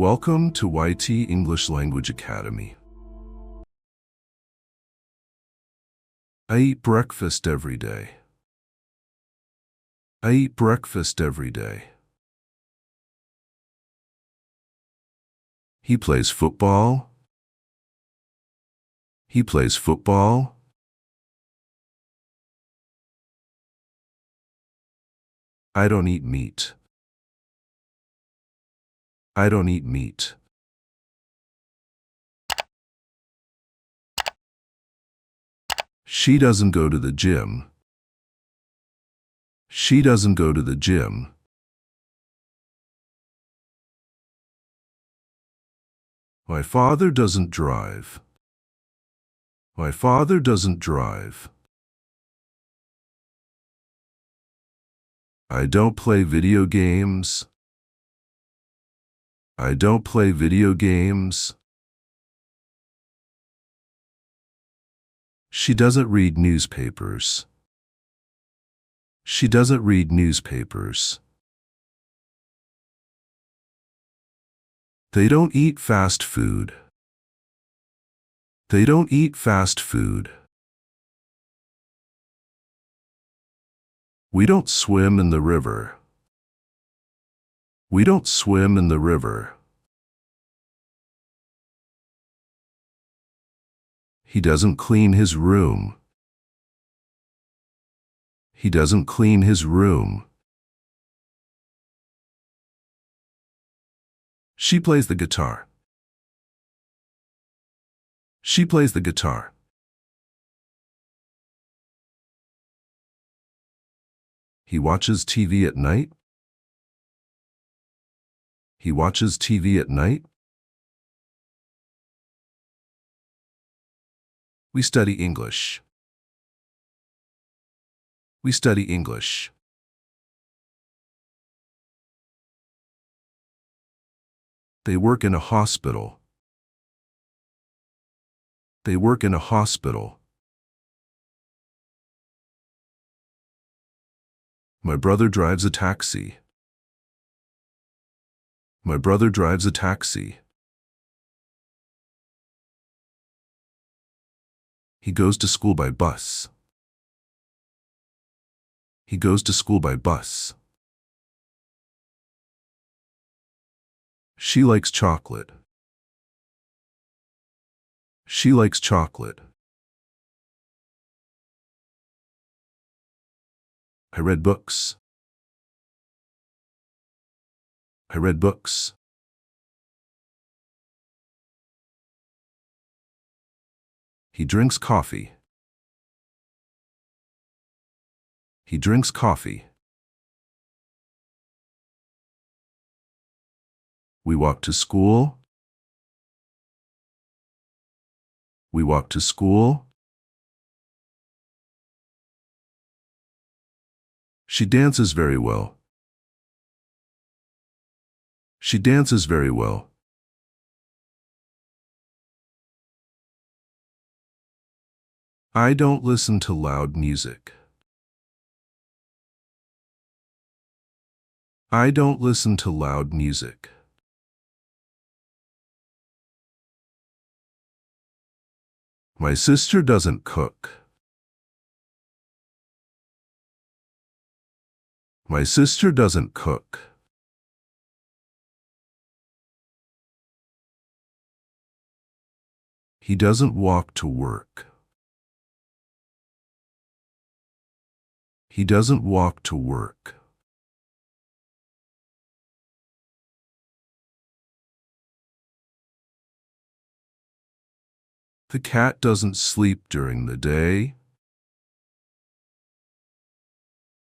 Welcome to YT English Language Academy. I eat breakfast every day. I eat breakfast every day. He plays football. He plays football. I don't eat meat. I don't eat meat. She doesn't go to the gym. She doesn't go to the gym. My father doesn't drive. My father doesn't drive. I don't play video games. I don't play video games. She doesn't read newspapers. She doesn't read newspapers. They don't eat fast food. They don't eat fast food. We don't swim in the river. We don't swim in the river. He doesn't clean his room. He doesn't clean his room. She plays the guitar. She plays the guitar. He watches TV at night. He watches TV at night. We study English. We study English. They work in a hospital. They work in a hospital. My brother drives a taxi. My brother drives a taxi. He goes to school by bus. He goes to school by bus. She likes chocolate. She likes chocolate. I read books. I read books. He drinks coffee. He drinks coffee. We walk to school. We walk to school. She dances very well. She dances very well. I don't listen to loud music. I don't listen to loud music. My sister doesn't cook. My sister doesn't cook. He doesn't walk to work. He doesn't walk to work. The cat doesn't sleep during the day.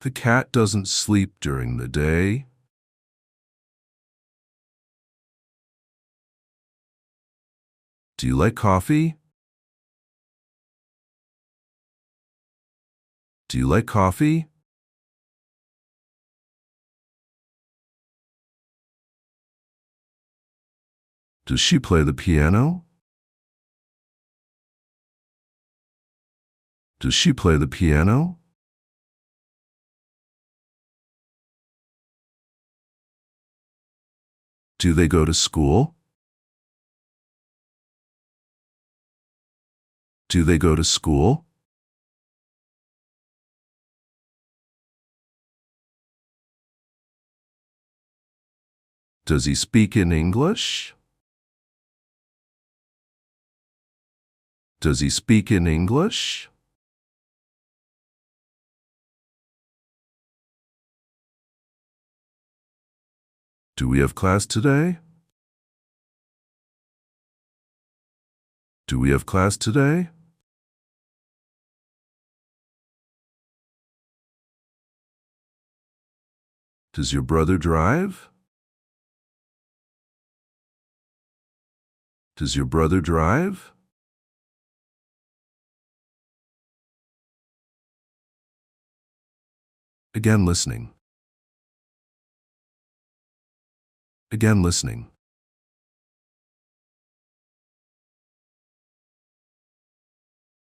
The cat doesn't sleep during the day. Do you like coffee? Do you like coffee? Does she play the piano? Does she play the piano? Do they go to school? Do they go to school? Does he speak in English? Does he speak in English? Do we have class today? Do we have class today? Does your brother drive? Does your brother drive? Again listening. Again listening.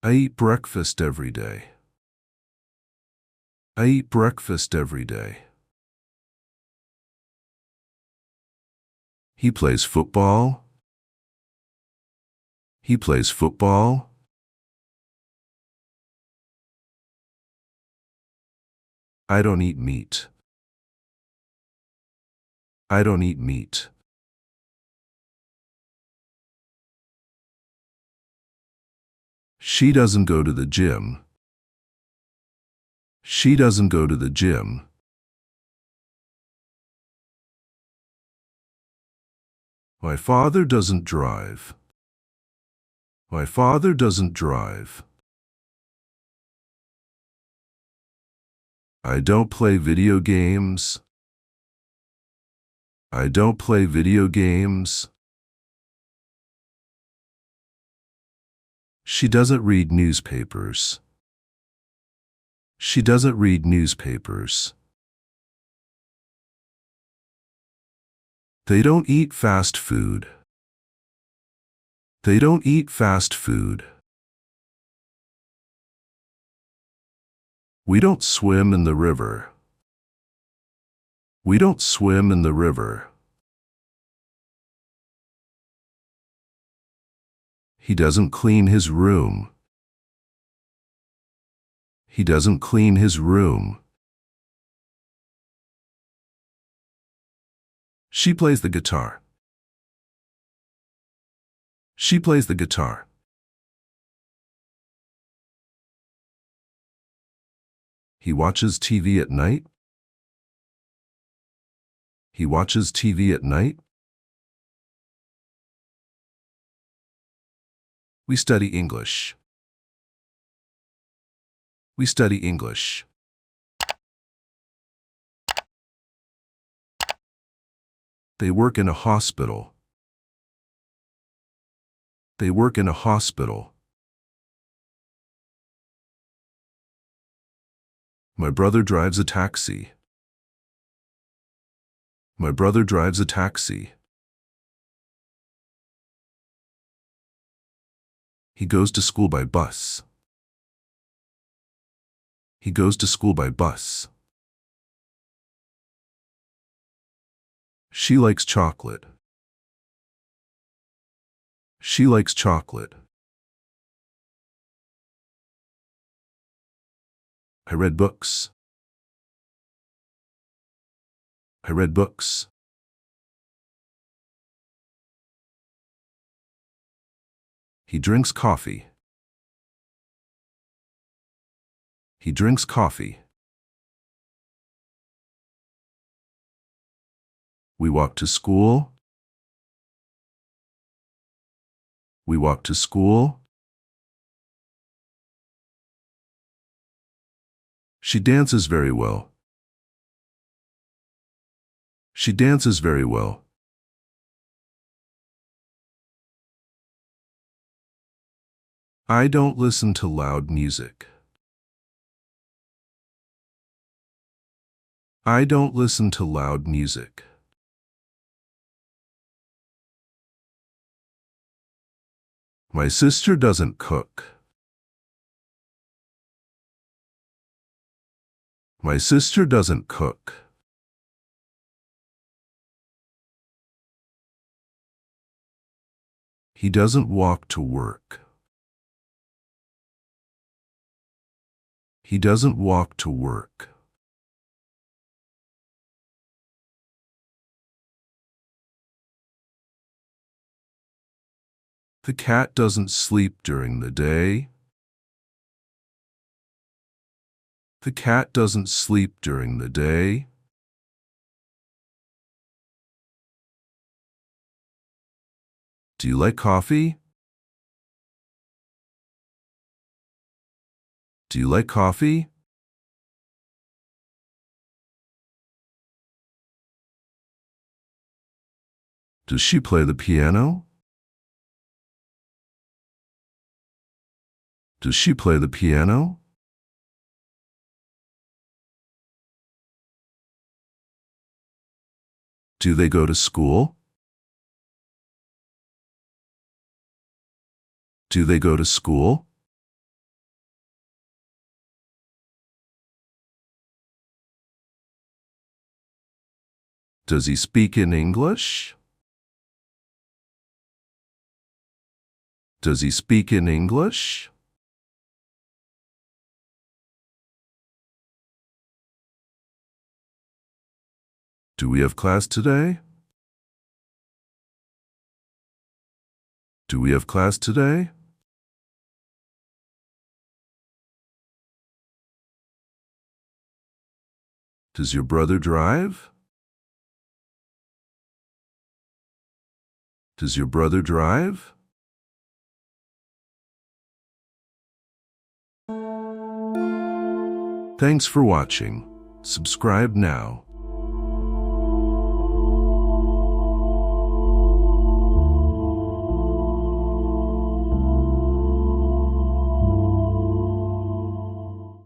I eat breakfast every day. I eat breakfast every day. He plays football. He plays football. I don't eat meat. I don't eat meat. She doesn't go to the gym. She doesn't go to the gym. My father doesn't drive. My father doesn't drive. I don't play video games. I don't play video games. She doesn't read newspapers. She doesn't read newspapers. They don't eat fast food. They don't eat fast food. We don't swim in the river. We don't swim in the river. He doesn't clean his room. He doesn't clean his room. She plays the guitar. She plays the guitar. He watches TV at night. He watches TV at night. We study English. We study English. They work in a hospital. They work in a hospital. My brother drives a taxi. My brother drives a taxi. He goes to school by bus. He goes to school by bus. She likes chocolate. She likes chocolate. I read books. I read books. He drinks coffee. He drinks coffee. We walk to school. We walk to school. She dances very well. She dances very well. I don't listen to loud music. I don't listen to loud music. My sister doesn't cook. My sister doesn't cook. He doesn't walk to work. He doesn't walk to work. The cat doesn't sleep during the day. The cat doesn't sleep during the day. Do you like coffee? Do you like coffee? Does she play the piano? Does she play the piano? Do they go to school? Do they go to school? Does he speak in English? Does he speak in English? Do we have class today? Do we have class today? Does your brother drive? Does your brother drive? Thanks for watching. Subscribe now.